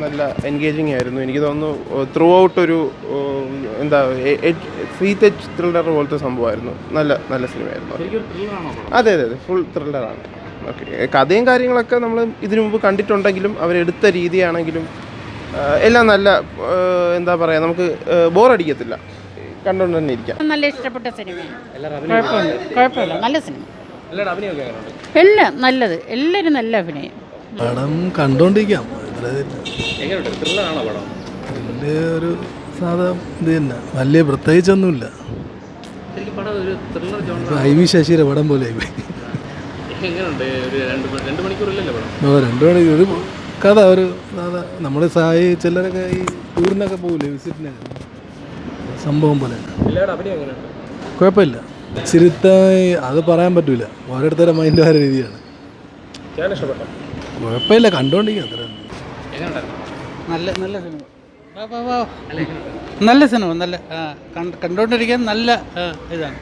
നല്ല എൻഗേജിങ് ആയിരുന്നു. എനിക്ക് തോന്നുന്നു ത്രൂ ഔട്ട് ഒരു എന്താ സീറ്റ് ത്രില്ലർ പോലത്തെ സംഭവമായിരുന്നു. നല്ല നല്ല സിനിമയായിരുന്നു. അതെ അതെ അതെ, ഫുൾ ത്രില്ലറാണ്. ഓക്കെ, കഥയും കാര്യങ്ങളൊക്കെ നമ്മൾ ഇതിനു മുമ്പ് കണ്ടിട്ടുണ്ടെങ്കിലും അവരെടുത്ത രീതിയാണെങ്കിലും എല്ലാം നല്ല എന്താ പറയുക, നമുക്ക് ബോറടിക്കത്തില്ല, കണ്ടുകൊണ്ട് തന്നെ ഇരിക്കാം. നല്ല ഇഷ്ടപ്പെട്ട സിനിമയാണ്. കുഴപ്പമില്ല, നല്ല സിനിമ. എല്ലാം നല്ലത്, എല്ലാവരും നല്ല അഭിനയം. പടം കണ്ടോണ്ടിരിക്കാം. ഒരു സാധാ ഇത് തന്നെ, വലിയ പ്രത്യേകിച്ചൊന്നുമില്ല. ഐ.വി. ശശിയുടെ പടം പോലെ 2 മണിക്കൂറില്ലല്ലോ പടം. 2 മണിക്കൂർ ഒരു കഥ, ഒരു സാധാ നമ്മൾ ചിലരൊക്കെ ഈ ടൂറിനൊക്കെ പോകില്ലേ, വിസിറ്റിനൊക്കെ, സംഭവം പോലെ. കുഴപ്പമില്ല. ചിരുത്തായി അത് പറയാൻ പറ്റൂല, ഓരോരുത്തരുടെ മൈൻഡ് വേറെ രീതിയാണ്. കുഴപ്പമില്ല, കണ്ടോണ്ടിരിക്കാം. അത്ര നല്ല നല്ല സിനിമ, നല്ല സിനിമ, നല്ല കണ്ടുകൊണ്ടിരിക്കാൻ നല്ല ഇതാണ്.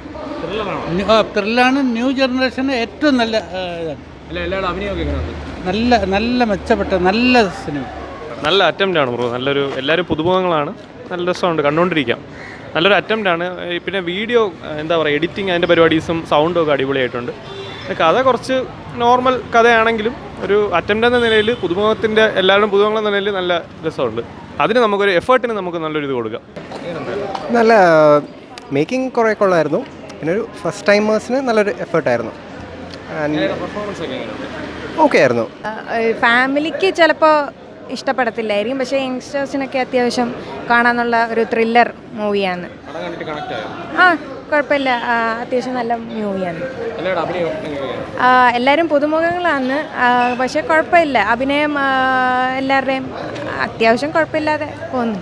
ത്രില്ലാണ്. ന്യൂ ജനറേഷന് ഏറ്റവും നല്ല ഇതാണ്. നല്ല നല്ല മെച്ചപ്പെട്ട നല്ല സിനിമ. നല്ല അറ്റംപ്റ്റാണ് ബ്രോ. നല്ലൊരു, എല്ലാവരും പുതുമുഖങ്ങളാണ്. നല്ല രസമുണ്ട്, കണ്ടുകൊണ്ടിരിക്കാം. നല്ലൊരു അറ്റംപ്റ്റാണ്. പിന്നെ വീഡിയോ എന്താ പറയുക, എഡിറ്റിങ്, അതിൻ്റെ പരിപാടീസും സൗണ്ടും ഒക്കെ അടിപൊളിയായിട്ടുണ്ട്. കഥ കുറച്ച് നോർമൽ കഥയാണെങ്കിലും ഒരു അറ്റംപ്റ്റ് എന്ന നിലയിൽ എല്ലാവരും പുതുമുഖങ്ങളെന്ന നിലയിൽ നല്ല രസമുണ്ട്. അതിന് നമുക്കൊരു എഫേർട്ടിന് നമുക്ക് നല്ലൊരു ഇത് കൊടുക്കാം. നല്ല മേക്കിംഗ് കുറേ കൊള്ളായിരുന്നു. പിന്നെ ഒരു ഫസ്റ്റ് ടൈമേഴ്സിന് നല്ലൊരു എഫേർട്ടായിരുന്നു. ഓക്കെ ആയിരുന്നു. ഫാമിലിക്ക് ചിലപ്പോൾ ഇഷ്ടപ്പെടത്തില്ലായിരിക്കും, പക്ഷേ യങ്സ്റ്റേഴ്സിനൊക്കെ അത്യാവശ്യം കാണാനുള്ള ഒരു ത്രില്ലർ മൂവിയാണ്. ആ, കുഴപ്പമില്ല, അത്യാവശ്യം നല്ല മൂവിയാണ്. എല്ലാവരും പുതുമുഖങ്ങളാണ്, പക്ഷേ കുഴപ്പമില്ല, അഭിനയം എല്ലാവരുടെയും അത്യാവശ്യം കുഴപ്പമില്ലാതെ പോകുന്നു.